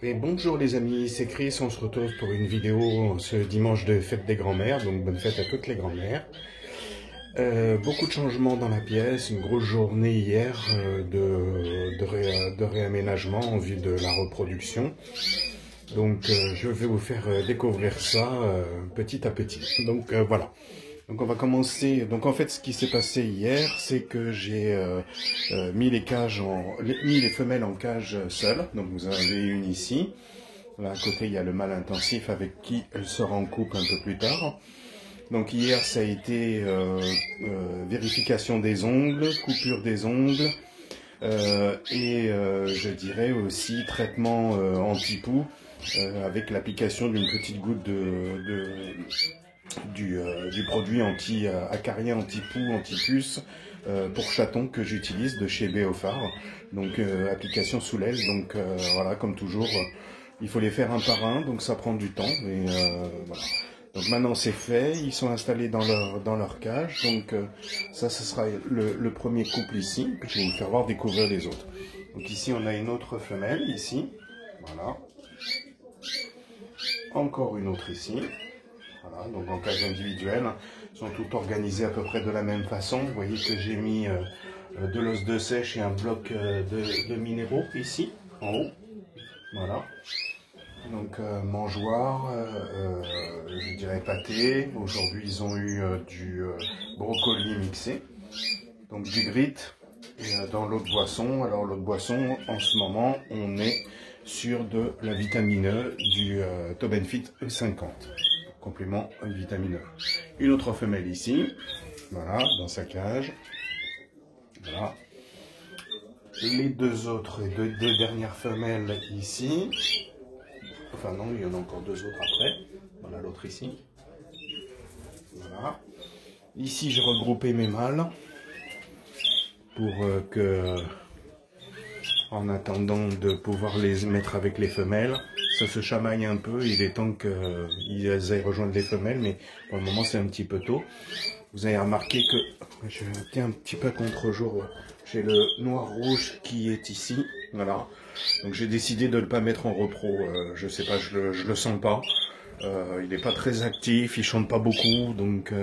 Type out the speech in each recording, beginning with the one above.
Et bonjour les amis, c'est Chris, on se retrouve pour une vidéo ce dimanche de fête des grands-mères, donc bonne fête à toutes les grands-mères. Beaucoup de changements dans la pièce, une grosse journée hier de réaménagement en vue de la reproduction. Donc je vais vous faire découvrir ça petit à petit. Donc voilà. Donc on va commencer. Donc en fait ce qui s'est passé hier, c'est que j'ai mis les femelles en cage seules. Donc vous en avez une ici. Là à côté il y a le mâle intensif avec qui elle sera en couple un peu plus tard. Donc hier ça a été vérification des ongles, coupure des ongles et je dirais aussi traitement anti-poux avec l'application d'une petite goutte du produit acarien anti-poux, anti-puce pour chatons que j'utilise de chez Béophar. Donc application sous l'aile, donc voilà, comme toujours, il faut les faire un par un, donc ça prend du temps. Et voilà. Donc maintenant c'est fait, ils sont installés dans leur cage, donc ça ce sera le premier couple ici, puis je vais vous faire voir découvrir les autres. Donc ici on a une autre femelle, ici, voilà. Encore une autre ici. Voilà, donc en cage individuelle, ils sont toutes organisées à peu près de la même façon. Vous voyez que j'ai mis de l'os de sèche et un bloc de minéraux ici, en haut. Voilà. Donc mangeoire, je dirais pâté. Aujourd'hui ils ont eu du brocoli mixé, donc du grit. Et dans l'autre boisson, alors l'autre boisson, en ce moment, on est sur de la vitamine E, du Tobenfit E50. Complément vitamineux. Une autre femelle ici, voilà, dans sa cage. Voilà. Les deux autres et deux dernières femelles ici. Enfin non, il y en a encore deux autres après. Voilà l'autre ici. Voilà. Ici, j'ai regroupé mes mâles pour que, en attendant de pouvoir les mettre avec les femelles, ça se chamaille un peu, il est temps qu'ils aillent rejoindre les femelles, mais pour le moment c'est un petit peu tôt. Vous avez remarqué que, je tiens un petit peu contre-jour, j'ai le noir-rouge qui est ici, voilà. Donc j'ai décidé de ne pas mettre en repro, je sais pas, je le sens pas. Il n'est pas très actif, il chante pas beaucoup, donc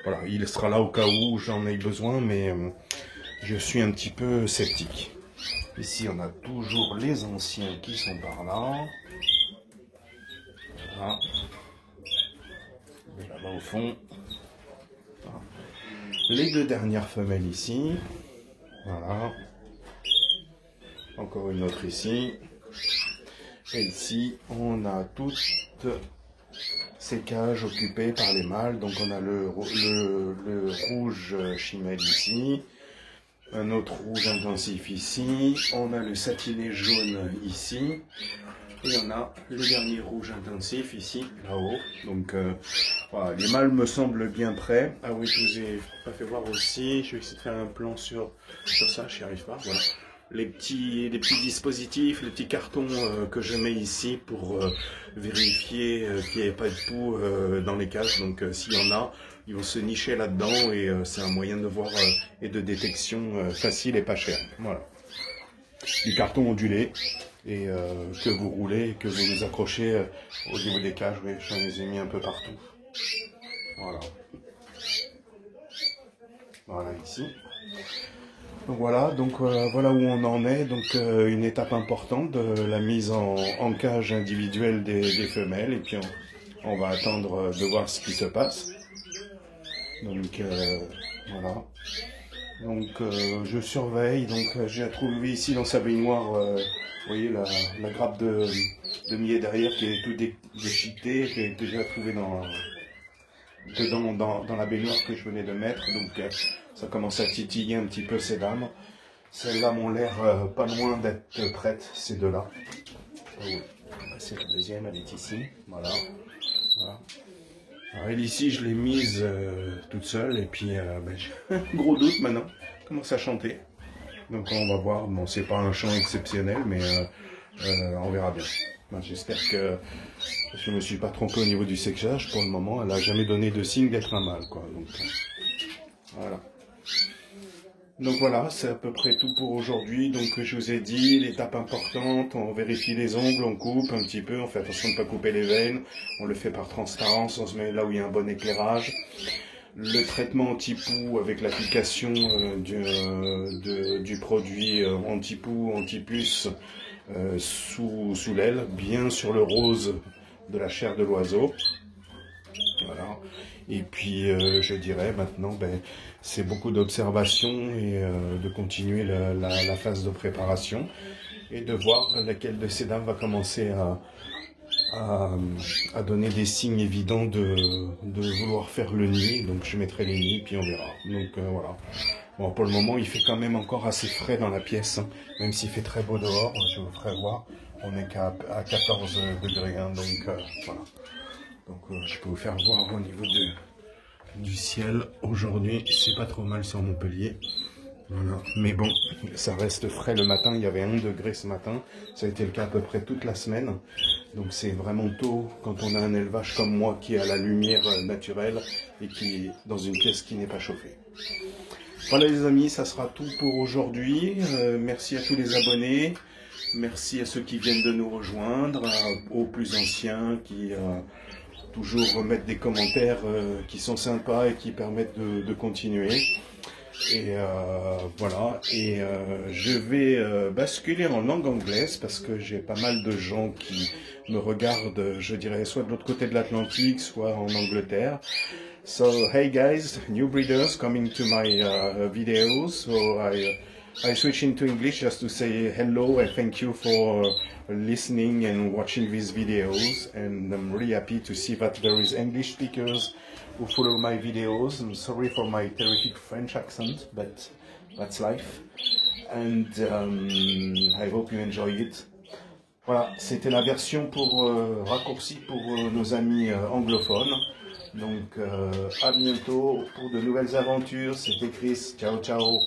voilà, il sera là au cas où j'en ai besoin, mais je suis un petit peu sceptique. Ici, on a toujours les anciens qui sont par là. Voilà. Et là-bas au fond. Voilà. Les deux dernières femelles ici. Voilà. Encore une autre ici. Et ici, on a toutes ces cages occupées par les mâles. Donc on a le rouge chimelle ici. Un autre rouge intensif ici, on a le satiné jaune ici, et on a le dernier rouge intensif ici, là-haut. Donc voilà, les mâles me semblent bien prêts. Ah oui, je vous ai pas fait voir aussi, je vais essayer de faire un plan sur ça, je n'y arrive pas, voilà. Les petits dispositifs, les petits cartons que je mets ici pour vérifier qu'il n'y ait pas de poux dans les cages. Donc s'il y en a, ils vont se nicher là-dedans et c'est un moyen de voir et de détection facile et pas cher. Voilà. Du carton ondulé et que vous roulez et que vous les accrochez au niveau des cages. Oui, j'en les ai mis un peu partout. Voilà. Voilà ici. Donc voilà, voilà où on en est, donc une étape importante de la mise en cage individuelle des femelles, et puis on va attendre de voir ce qui se passe. Donc voilà, donc je surveille, donc j'ai trouvé ici dans sa baignoire, vous voyez la grappe de millet derrière qui est tout déchiquetée, que j'ai déjà trouvé dans la baignoire que je venais de mettre, donc ça commence à titiller un petit peu ces dames. Celles-là m'ont l'air pas loin d'être prêtes, ces deux-là. Oh, c'est la deuxième, elle est ici. Voilà. Voilà. Alors elle ici, je l'ai mise toute seule, et puis j'ai un gros doute maintenant. Elle commence à chanter. Donc on va voir. Bon, c'est pas un chant exceptionnel, mais on verra bien. J'espère que je me suis pas trompé au niveau du sexage. Pour le moment, elle n'a jamais donné de signe d'être un mâle, quoi. Donc voilà. Donc voilà, c'est à peu près tout pour aujourd'hui. Donc je vous ai dit, l'étape importante, on vérifie les ongles, on coupe un petit peu, on fait attention de ne pas couper les veines, on le fait par transparence, on se met là où il y a un bon éclairage. Le traitement anti-poux avec l'application du produit anti-poux, anti-puce sous l'aile, bien sur le rose de la chair de l'oiseau. Voilà. Et puis je dirais maintenant, c'est beaucoup d'observation et de continuer la phase de préparation et de voir laquelle de ces dames va commencer à donner des signes évidents de vouloir faire le nid. Donc je mettrai les nids puis on verra. Donc voilà. Bon, pour le moment il fait quand même encore assez frais dans la pièce, hein. Même s'il fait très beau dehors, je vous ferai voir. On est qu'à 14 degrés, hein, donc voilà. Donc je peux vous faire voir au niveau du ciel. Aujourd'hui, c'est pas trop mal sur Montpellier. Voilà. Mais bon, ça reste frais le matin. Il y avait 1 degré ce matin. Ça a été le cas à peu près toute la semaine. Donc c'est vraiment tôt quand on a un élevage comme moi qui a la lumière naturelle et qui est dans une pièce qui n'est pas chauffée. Voilà les amis, ça sera tout pour aujourd'hui. Merci à tous les abonnés. Merci à ceux qui viennent de nous rejoindre, aux plus anciens qui toujours remettre des commentaires qui sont sympas et qui permettent de continuer. Et voilà, et je vais basculer en langue anglaise parce que j'ai pas mal de gens qui me regardent, je dirais, soit de l'autre côté de l'Atlantique, soit en Angleterre. So, hey guys, new breeders coming to my videos, so I switch into English just to say hello and thank you for listening and watching these videos, and I'm really happy to see that there is English speakers who follow my videos. I'm sorry for my terrific French accent, but that's life, and I hope you enjoy it. Voilà, c'était la version raccourcie pour nos amis anglophones. Donc à bientôt pour de nouvelles aventures. C'était Chris, ciao ciao.